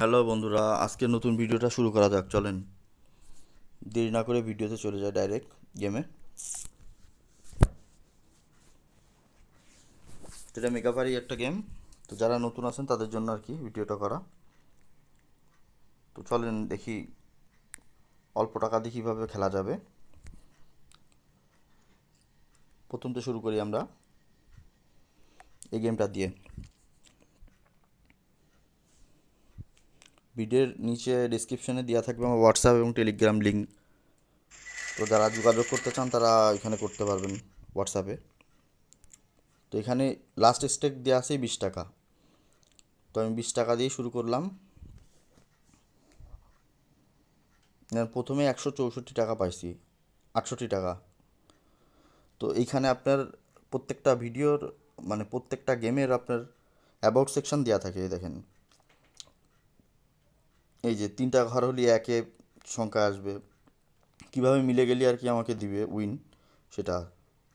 Hello বন্ধুরা, আজকে নতুন ভিডিওটা শুরু করা যাক। চলেন দেরি না করে ভিডিওতে চলে যায় ডাইরেক্ট গেমে। এটা মেগাপারি একটা গেম। তো যারা নতুন আছেন তাদের জন্য আর কি ভিডিওটা করা। তো চলেন দেখি অল্প টাকা দিয়ে কীভাবে খেলা যাবে। প্রথম তো শুরু করি আমরা এই গেমটা দিয়ে। ভিডিওর নিচে ডিসক্রিপশনে দেওয়া থাকবে আমার হোয়াটসঅ্যাপ এবং টেলিগ্রাম লিঙ্ক। তো যারা যোগাযোগ করতে চান তারা এখানে করতে পারবেন হোয়াটসঅ্যাপে। তো এখানে লাস্ট স্টেক দেওয়া আছে 20 টাকা। তো আমি 20 টাকা দিয়ে শুরু করলাম। প্রথমে 164 টাকা পাইছি, 68 টাকা। তো এইখানে আপনার প্রত্যেকটা ভিডিওর মানে প্রত্যেকটা গেমের আপনার অ্যাবাউট সেকশন দেওয়া থাকে। এই দেখেন, এই যে 3টা ঘর হলে একে সংখ্যা আসবে, কিভাবে মিলে গেলে আর কি আমাকে দিবে উইন সেটা।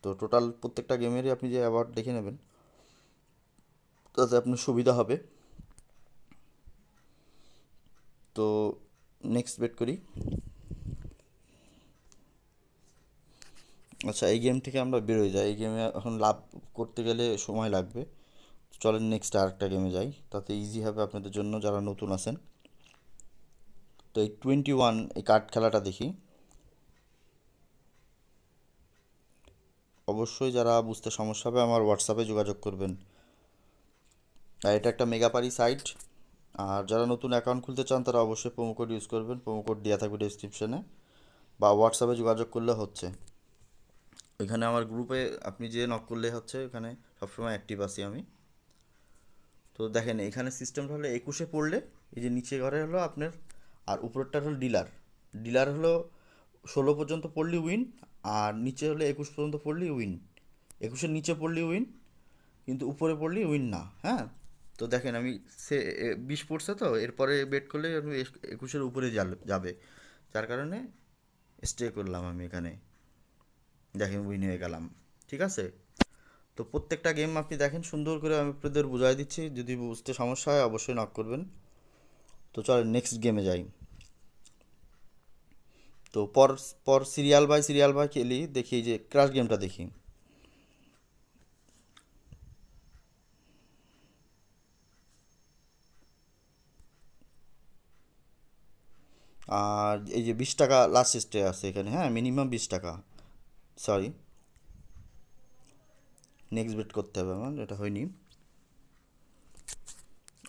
তো টোটাল প্রত্যেকটা গেমেরই আপনি যে অ্যাবাউট দেখে নেবেন তাতে আপনার সুবিধা হবে। তো নেক্সট বেট করি। আচ্ছা, এই গেম থেকে আমরা বেরোয় যাই। এই গেমে এখন লাভ করতে গেলে সময় লাগবে। চলেন নেক্সট আরেকটা গেমে যাই, তাতে ইজি হবে আপনাদের জন্য যারা নতুন আছেন। তো এই 21 এই কার্ড খেলাটা দেখি। অবশ্যই যারা বুঝতে সমস্যা হবে আমার হোয়াটসঅ্যাপে যোগাযোগ করবেন। আর এটা একটা মেগাপারি সাইট। আর যারা নতুন অ্যাকাউন্ট খুলতে চান তারা অবশ্যই প্রোমো কোড ইউজ করবেন। প্রোমো কোড দেওয়া থাকবে ডিসক্রিপশনে, বা হোয়াটসঅ্যাপে যোগাযোগ করলে হচ্ছে। এখানে আমার গ্রুপে আপনি যে নক করলে হচ্ছে, এখানে সবসময় অ্যাক্টিভ আছি আমি। তো দেখেন এখানে সিস্টেমটা হলো 21-এ পড়লে এই যে নিচে ঘরে হলো আপনার, আর উপরেরটা হলো ডিলার। ডিলার হলো 16 পর্যন্ত পড়লি উইন, আর নিচে হলে 21 পর্যন্ত পড়লি উইন। 21-এর নিচে পড়লি উইন, কিন্তু উপরে পড়লি উইন না। হ্যাঁ, তো দেখেন আমি 20 পড়ছে, তো এরপরে বেট করলে আমি 21-এর উপরে যাবে, যার কারণে স্টে করলাম আমি এখানে। দেখেন উইন হয়ে গেলাম। ঠিক আছে। তো প্রত্যেকটা গেম আপনি দেখেন, সুন্দর করে আমি আপনাদের বুঝাই দিচ্ছি। যদি বুঝতে সমস্যা হয় অবশ্যই নক করবেন। তো চলেন নেক্সট গেমে যাই। তো পর পর সিরিয়াল বাই খেলি, দেখি যে ক্রাশ গেমটা দেখি। আর এই যে 20 টাকা লাস্ট স্টে আছে এখানে। হ্যাঁ, মিনিমাম 20 টাকা। সরি, নেক্সট বেট করতে হবে আমার, এটা হয়নি।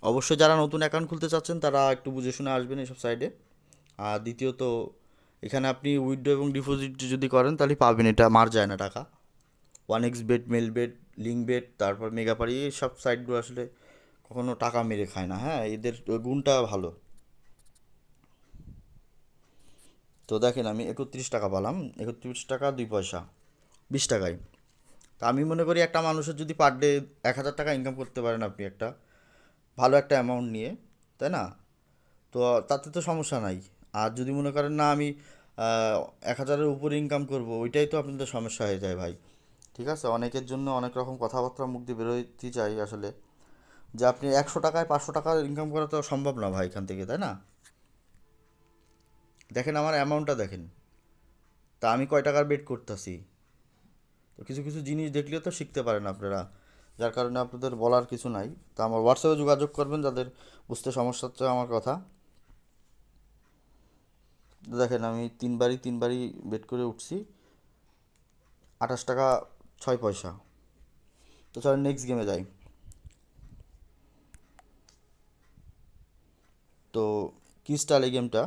অবশ্যই যারা নতুন অ্যাকাউন্ট খুলতে চাচ্ছেন তারা একটু বুঝে শুনে আসবেন এইসব সাইডে। আর দ্বিতীয়ত, এখানে আপনি উইথড্র এবং ডিপোজিট যদি করেন তাহলে পাবেন, এটা মার যায় না টাকা। 1x bet, Melbet, link bet, তারপর মেগাপারি, এই সব সাইটগুলো আসলে কখনো টাকা মেরে খায় না। হ্যাঁ, এদের গুণটা ভালো। তো দেখেন আমি 31 টাকা পেলাম, 31 টাকা 2 পয়সা, 20 টাকায়। তা আমি মনে করি একটা মানুষের যদি পার ডে 1,000 টাকা ইনকাম করতে পারেন আপনি একটা ভালো একটা অ্যামাউন্ট নিয়ে, তাই না? তো তাতে তো সমস্যা নাই। আর যদি মনে করেন না আমি 1,000-এর উপরে ইনকাম করব, ওইটাই তো আপনাদের সমস্যা হয়ে যায় ভাই। ঠিক আছে, অনেকের জন্য অনেক রকম কথাবার্তা মুখ দিয়ে বেরোতে চাই আসলে, যে আপনি 100 টাকায় 500 টাকা ইনকাম করা তো সম্ভব না ভাই এখান থেকে, তাই না? দেখেন আমার অ্যামাউন্টটা দেখেন, তা আমি কয় টাকার বেট করতেছি। তো কিছু কিছু জিনিস দেখলেও তো শিখতে পারেন আপনারা, যার কারণে আপনাদের বলার কিছু নাই। তা আমার হোয়াটসঅ্যাপে যোগাযোগ করবেন যাদের বুঝতে সমস্যা হচ্ছে আমার কথা। দেখেন আমি তিনবারই বেট করে উঠছি, 28 টাকা 6 পয়সা। তো চলেন নেক্সট গেমে যাই। তো ক্রিস্টাল এই গেমটা,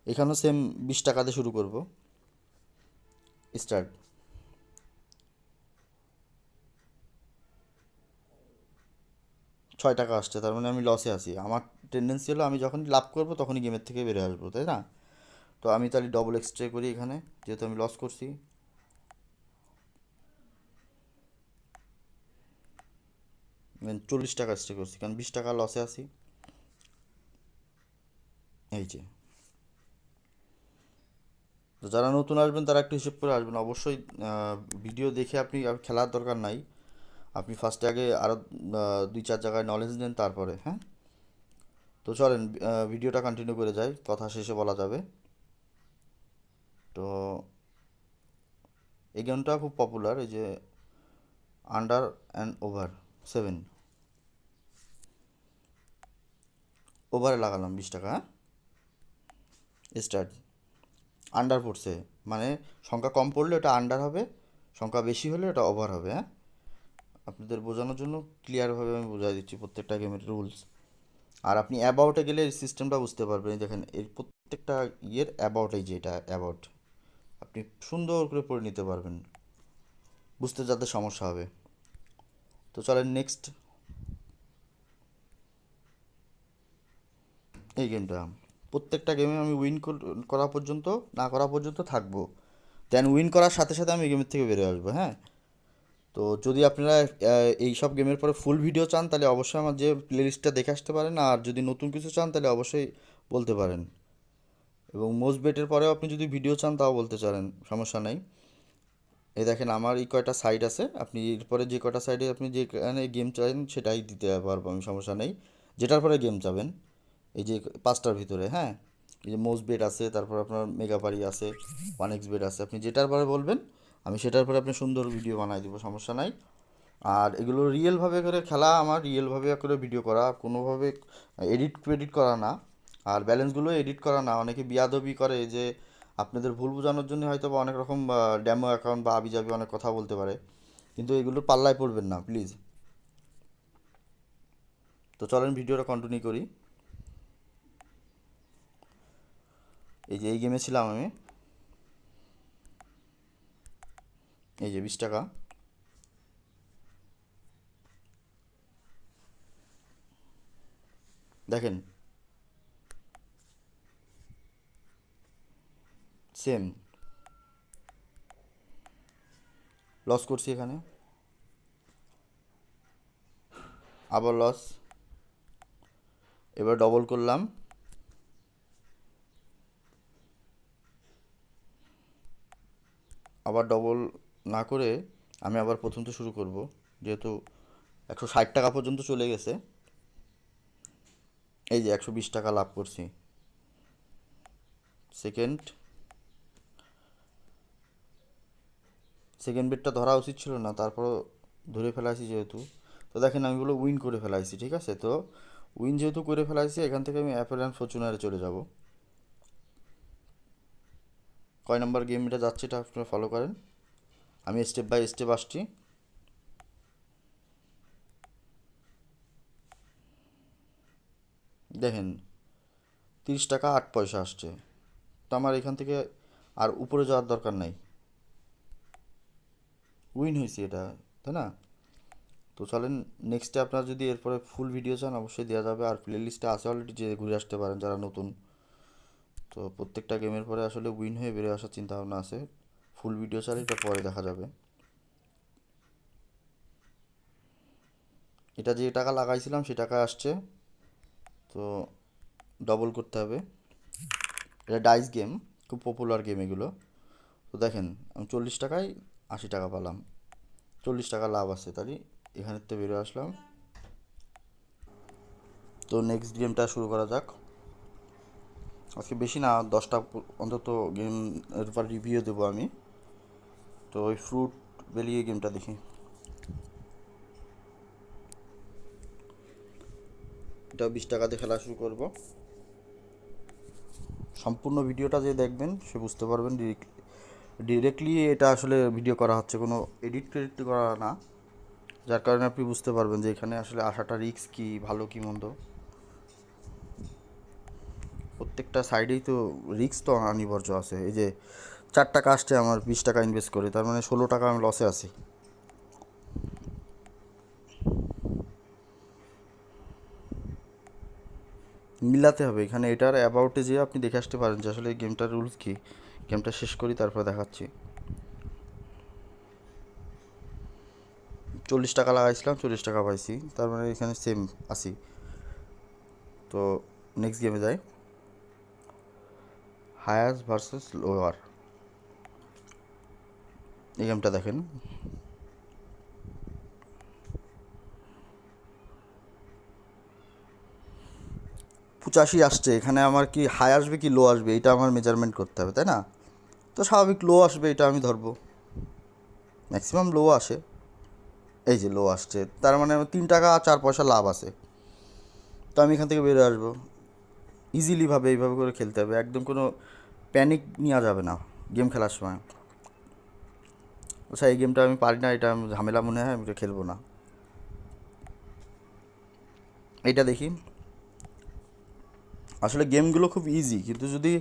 এখানেও সেম 20 টাকাতে শুরু করব। স্টার্ট। 6 টাকা আসছে, তার মানে আমি লসে আছি। আমার টেন্ডেন্সি হলো আমি যখনই লাভ করব তখনই গেমের থেকে বেরিয়ে আসবো, তাই না? তো আমি তাহলে ডবল এক্সট্রা করি এখানে, যেহেতু আমি লস করছি। 40 টাকা এক্সট্রা করছি, কারণ 20 টাকা লসে আছি। এই যে, তো যারা নতুন আসবেন তারা একটু হিসেব করে আসবেন অবশ্যই। ভিডিও দেখে আপনি আর খেলার দরকার নাই। আপনি ফার্স্টে আগে আরও 2-4 জায়গায় নলেজ নেন তারপরে। হ্যাঁ, তো চলেন ভিডিওটা কন্টিনিউ করে যাই, কথা শেষে বলা যাবে। তো এই গেমটা খুব পপুলার, এই যে আন্ডার অ্যান্ড ওভার 7, ওভারে লাগালাম 20 টাকা। হ্যাঁ, স্টার্ট। আন্ডার পড়ছে, মানে সংখ্যা কম পড়লে ওটা আন্ডার হবে, সংখ্যা বেশি হলে ওটা ওভার হবে। হ্যাঁ, আপনাদের বোঝানোর জন্য ক্লিয়ারভাবে আমি বোঝাই দিচ্ছি প্রত্যেকটা গেমের রুলস। আর আপনি অ্যাবাউটে গেলে এই সিস্টেমটা বুঝতে পারবেন। এই দেখেন, এর প্রত্যেকটা ইয়ের অ্যাবাউট, এই যে এটা অ্যাবাউট, আপনি সুন্দর করে পড়ে নিতে পারবেন, বুঝতে যাতে সমস্যা হবে। তো চলেন নেক্সট। এই গেমটা প্রত্যেকটা গেমে আমি উইন করা পর্যন্ত, না করা পর্যন্ত থাকবো, দেন উইন করার সাথে সাথে আমি গেমের থেকে বেরিয়ে আসবো। হ্যাঁ, তো যদি আপনারা এই সব গেমের পরে ফুল ভিডিও চান তাহলে অবশ্যই আমার যে প্লেলিস্টটা দেখে আসতে পারেন, আর যদি নতুন কিছু চান তাহলে অবশ্যই বলতে পারেন। এবং মোস্ট বেটের পরেও আপনি যদি ভিডিও চান তাও বলতে পারেন, সমস্যা নাই। এই দেখেন আমার এই কয়টা সাইড আছে, আপনি এরপরে যে কয়টা সাইডে আপনি যেখানে গেম চান সেটাই দিতে পারবো আমি, সমস্যা নেই। যেটার পরে গেম চাবেন, এই যে 5টার ভিতরে। হ্যাঁ, এই যে মোস্ট বেট আছে, তারপর আপনার মেগাপারি আছে, 1x বেট আছে, আপনি যেটার পরে বলবেন আমি সেটার পরে আপনি সুন্দর ভিডিও বানাই দিব, সমস্যা নাই। আর এগুলো রিয়েলভাবে করে খেলা, আমার রিয়েলভাবে করে ভিডিও করা, কোনোভাবে এডিট ক্রেডিট করা না। আর ব্যালেন্সগুলো এডিট করা না, অনেকে বিয়াদবি করে যে আপনাদের ভুল বোঝানোর জন্য হয়তো বা অনেক রকম ডেমো অ্যাকাউন্ট বা আবিজাবি অনেক কথা বলতে পারে, কিন্তু এগুলো পাল্লায় পড়বেন না প্লিজ। তো চলেন ভিডিওটা কন্টিনিউ করি। এই যে এই গেমে ছিলাম আমি, এই যে 20 টাকা, দেখেন সেম লস করছি এখানে, আবার লস, এবার ডবল করলাম, আবার ডবল না করে আমি আবার প্রথম তো শুরু করব, যেহেতু 160 টাকা পর্যন্ত চলে গেছে। এই যে 120 টাকা লাভ করছি। সেকেন্ড সেকেন্ড বেডটা ধরা উচিত ছিল না, তারপরও ধরে ফেলাইছি যেহেতু। তো দেখেন আমি বলে উইন করে ফেলাইছি, ঠিক আছে। তো উইন যেহেতু করে ফেলাইছি, এখান থেকে আমি অ্যাপেল অ্যান্ড ফরচুনারে চলে যাব। কয় নাম্বার গেম এটা যাচ্ছে এটা আপনারা ফলো করেন, আমি স্টেপ বাই স্টেপ আসছি। দেখেন 30 টাকা 8 পয়সা আসছে, তো আমার এখান থেকে আর উপরে যাওয়ার দরকার নাই, উইন হয়েছে এটা, তাই না। তো চলেন নেক্সটে, আপনারা যদি এরপরে ফুল ভিডিও চান অবশ্যই দেওয়া যাবে, আর প্লে লিস্টে আছে অলরেডি, যে ঘুরে আসতে পারেন যারা নতুন। তো প্রত্যেকটা গেমের পরে আসলে উইন হয়ে বেরিয়ে আসার চিন্তা ভাবনা আছে, ফুল ভিডিও চাইলে এটা পরে দেখা যাবে। এটা যে টাকা লাগাইছিলাম সে টাকা আসছে, তো ডবল করতে হবে। এটা ডাইস গেম, খুব পপুলার গেম এগুলো। তো দেখেন আমি 40 টাকায় 80 টাকা পেলাম, 40 টাকা লাভ আছে, তাই এখানের থেকে বেরোয় আসলাম। তো নেক্সট গেমটা শুরু করা যাক। আজকে বেশি না, 10টা অন্তত গেম এর উপর রিভিউ দেবো আমি। তো ওই ফ্রুট বেলিয়ে গেমটা দেখি। এটা 20 টাকাতে খেলা শুরু করব। সম্পূর্ণ ভিডিওটা যে দেখবেন সে বুঝতে পারবেন ডিরেক্টলি এটা আসলে ভিডিও করা হচ্ছে, কোনো এডিট ক্রেডিট করা না, যার কারণে আপনি বুঝতে পারবেন যে এখানে আসলে আসাটা রিস্ক কি, ভালো কি মন্দ। প্রত্যেকটা সাইডেই তো রিস্ক তো অনিবার্য আছে। এই যে 4 টাকা আসছে আমার 20 টাকা ইনভেস্ট করে, তার মানে 16 টাকা আমি লসে আছি। মিলাতে হবে এখানে, এটার অ্যাবাউটে যেয়ে আপনি দেখে আসতে পারেন যে আসলে এই গেমটার রুলস কী। গেমটা শেষ করি তারপর দেখাচ্ছি। 40 টাকা লাগাইছিলাম, 40 টাকা পাইছি, তার মানে এখানে সেম আছি। তো নেক্সট গেমে যাই, হায়ার্স ভার্সেস লোয়ার। এই গেমটা দেখেন, 85 আসছে, এখানে আমার কি হাই আসবে কি লো আসবে এটা আমার মেজারমেন্ট করতে হবে, তাই না? তো স্বাভাবিক লো আসবে, এটা আমি ধরবো। ম্যাক্সিমাম লো আসে, এই যে লো আসছে, তার মানে 3 টাকা 4 পয়সা লাভ আছে। তো আমি এখান থেকে বেরোয় আসবো ইজিলিভাবে। এইভাবে করে খেলতে হবে, একদম কোনো প্যানিক নেওয়া যাবে না গেম খেলার সময়। আচ্ছা, এই গেমটা আমি পারি না, এটা আমি ঝামেলা মনে হয়, আমি এটা খেলবো না। এইটা দেখি। আসলে গেমগুলো খুব ইজি, কিন্তু যদি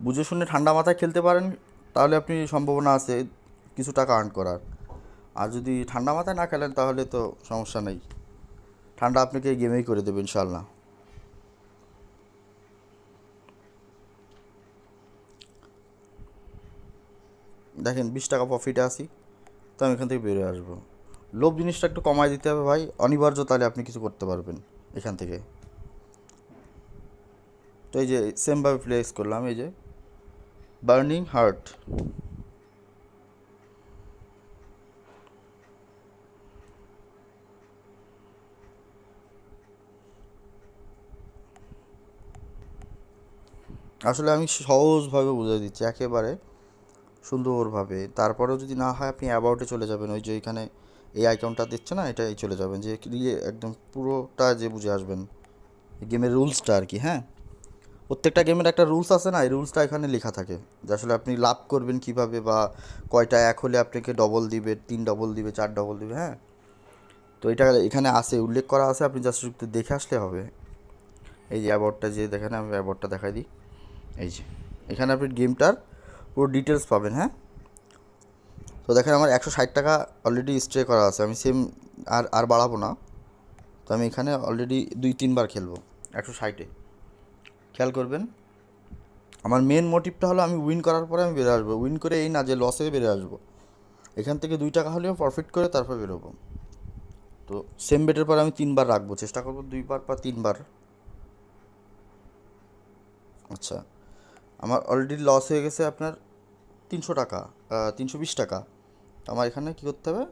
বুঝে শুনে ঠান্ডা মাথায় খেলতে পারেন তাহলে আপনি সম্ভাবনা আছে কিছু টাকা আর্ন করার। আর যদি ঠান্ডা মাথায় না খেলেন তাহলে তো সমস্যা নেই, ঠান্ডা আপনাকে এই গেমেই করে দেবে ইনশাল্লাহ। দেখেন 20 টাকা প্রফিটে আসি, তো আমি এখান থেকে বেরিয়ে আসবো। লোভ জিনিসটা একটু কমায় দিতে হবে ভাই, অনিবার্য, তাহলে আপনি কিছু করতে পারবেন এখান থেকে। তো এই যে সেমভাবে প্লেস করলাম, এই যে বার্নিং হার্ট। আসলে আমি সহজভাবে বুঝিয়ে দিচ্ছি একেবারে সুন্দরভাবে। তারপরেও যদি না হয় আপনি অ্যাবাউটে চলে যাবেন, ওই যে এখানে এই আইকনটা দিচ্ছে না, এটাই চলে যাবেন, যে একদম পুরোটা যে বুঝে আসবেন গেমের রুলসটা আর কি। হ্যাঁ, প্রত্যেকটা গেমের একটা রুলস আছে না, এই রুলসটা এখানে লেখা থাকে, যে আসলে আপনি লাভ করবেন কিভাবে, বা কয়টা এক হলে আপনাকে ডবল দিবে, 3 ডবল দিবে, 4 ডবল দিবে। হ্যাঁ, তো এটা এখানে আছে, উল্লেখ করা আছে, আপনি জাস্ট একটু দেখে আসলে হবে। এই যে অ্যাবাউটটা, যে দেখেন আমি অ্যাবাউটটা দেখাই দিই। এই যে এখানে আপনি গেমটার পুরো ডিটেলস পাবেন। হ্যাঁ, তো দেখেন আমার 160 টাকা অলরেডি স্ট্রে করা আছে, আমি সেম আর আর বাড়াবো না। তো আমি এখানে অলরেডি 2-3 বার খেলবো 160-এ। খেয়াল করবেন, আমার মেন মোটিভটা হলো আমি উইন করার পরে আমি বেরো আসবো, উইন করে এই না যে লসে বেরো আসবো। এখান থেকে 2 টাকা হলেও প্রফিট করে তারপর বেরোবো। তো সেম বেটের পর আমি 3 বার রাখবো, চেষ্টা করবো 2 বার বা 3 বার। আচ্ছা, আমার অলরেডি লস হয়ে গেছে আপনার 300 টাকা, 320 টাকা। তো আমার এখানে কী করতে হবে,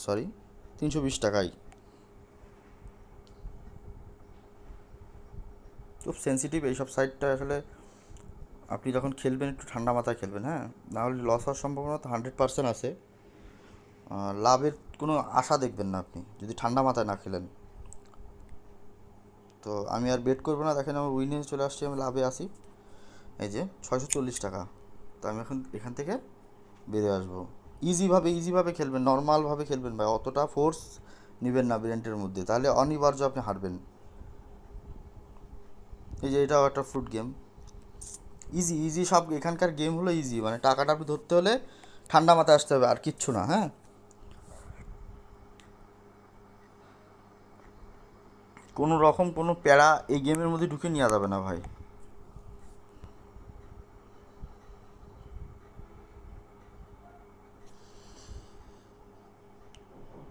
সরি, 320 টাকাই। খুব সেন্সিটিভ এইসব সাইটটা, আসলে আপনি যখন খেলবেন একটু ঠান্ডা মাথায় খেলবেন। হ্যাঁ, নাহলে লস হওয়ার সম্ভাবনা তো 100% আছে। লাভের কোনো আশা দেখবেন না আপনি যদি ঠান্ডা মাথায় না খেলেন। তো আমি আর বেট করবো না, দেখেন আমার উইনে চলে আসছি, আমি লাভে আসি। এই যে 640 টাকা। তো আমি এখন এখান থেকে বেরিয়ে আসবো। ইজিভাবে খেলবেন, নর্মালভাবে খেলবেন ভাই, অতটা ফোর্স নেবেন না ব্রেন্টের মধ্যে, তাহলে অনিবার্য আপনি হারবেন। এই যে এটাও একটা ফ্রুট গেম, ইজি সব এখানকার গেম হলো ইজি, মানে টাকাটা আপনি ধরতে হলে ঠান্ডা মাথায় আসতে হবে, আর কিচ্ছু না। হ্যাঁ, কোনো রকম কোনো প্যারা এই গেমের মধ্যে ঢুকে নেওয়া যাবে না ভাই।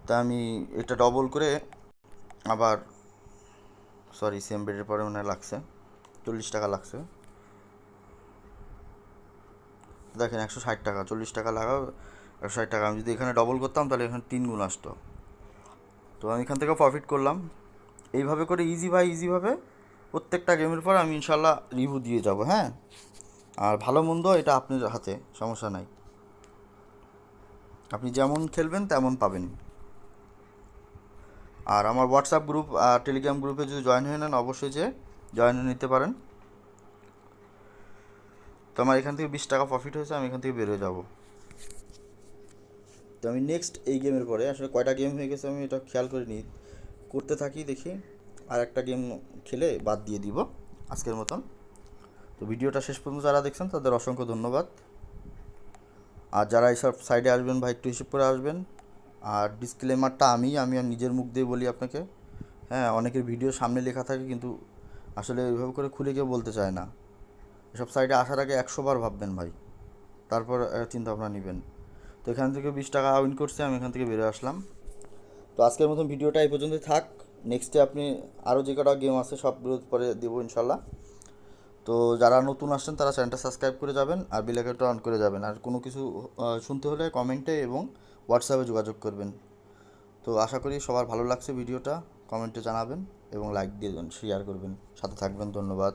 তা আমি এটা ডবল করে আবার, সরি, সেম বেডের পরে মনে হয় লাগছে 40 টাকা লাগছে। দেখেন 160 টাকা, 40 টাকা লাগাও, 160 টাকা। আমি যদি এখানে ডবল করতাম তাহলে এখানে 3 গুণ আসতো। তো আমি এখান থেকে প্রফিট করলাম। এইভাবে করে ইজিভাবে প্রত্যেকটা গেমের পর আমি ইনশাল্লাহ রিভিউ দিয়ে যাব। হ্যাঁ, আর ভালো মন্দ এটা আপনার হাতে, সমস্যা নাই, আপনি যেমন খেলবেন তেমন পাবেন। আর আমার হোয়াটসঅ্যাপ গ্রুপ আর টেলিগ্রাম গ্রুপে যদি জয়েন হয়ে নেন, অবশ্যই যে জয়েন হয়ে নিতে পারেন। তো আমার এখান থেকে 20 টাকা প্রফিট হয়েছে, আমি এখান থেকে বেরোয় যাব। তো আমি নেক্সট এই গেমের পরে আসলে কয়টা গেম হয়ে গেছে আমি এটা খেয়াল করে নিই, করতে থাকি, দেখি আর একটা গেম খেলে বাদ দিয়ে দিব আজকের মতন। তো ভিডিওটা শেষ পর্যন্ত যারা দেখছেন তাদের অসংখ্য ধন্যবাদ। আর যারা এইসব সাইডে আসবেন ভাই একটু হিসেব করে আসবেন। আর ডিসক্লেমারটা আমি আর নিজের মুখ দিয়ে বলি আপনাকে। হ্যাঁ, অনেকের ভিডিও সামনে লেখা থাকে কিন্তু আসলে ওইভাবে করে খুলে কেউ বলতে চায় না। এসব সাইডে আসার আগে 100 বার ভাববেন ভাই, তারপর চিন্তা ভাবনা নেবেন। তো এখান থেকে 20 টাকা উইন করছে, আমি এখান থেকে বেরোয় আসলাম। তো আজকের মতন ভিডিওটা এই পর্যন্তই থাক। নেক্সটে আপনি আরও যে কটা গেম আছে সবগুলো পরে দেবো ইনশাল্লাহ। তো যারা নতুন আসছেন তারা চ্যানেলটা সাবস্ক্রাইব করে যাবেন আর বেল আইকনটা অন করে যাবেন। আর কোনো কিছু শুনতে হলে কমেন্টে এবং হোয়াটসঅ্যাপে যোগাযোগ করবেন। তো আশা করি সবার ভালো লাগছে ভিডিওটা, কমেন্টে জানাবেন। এবং লাইক দিয়ে দেবেন, শেয়ার করবেন, সাথে থাকবেন। ধন্যবাদ।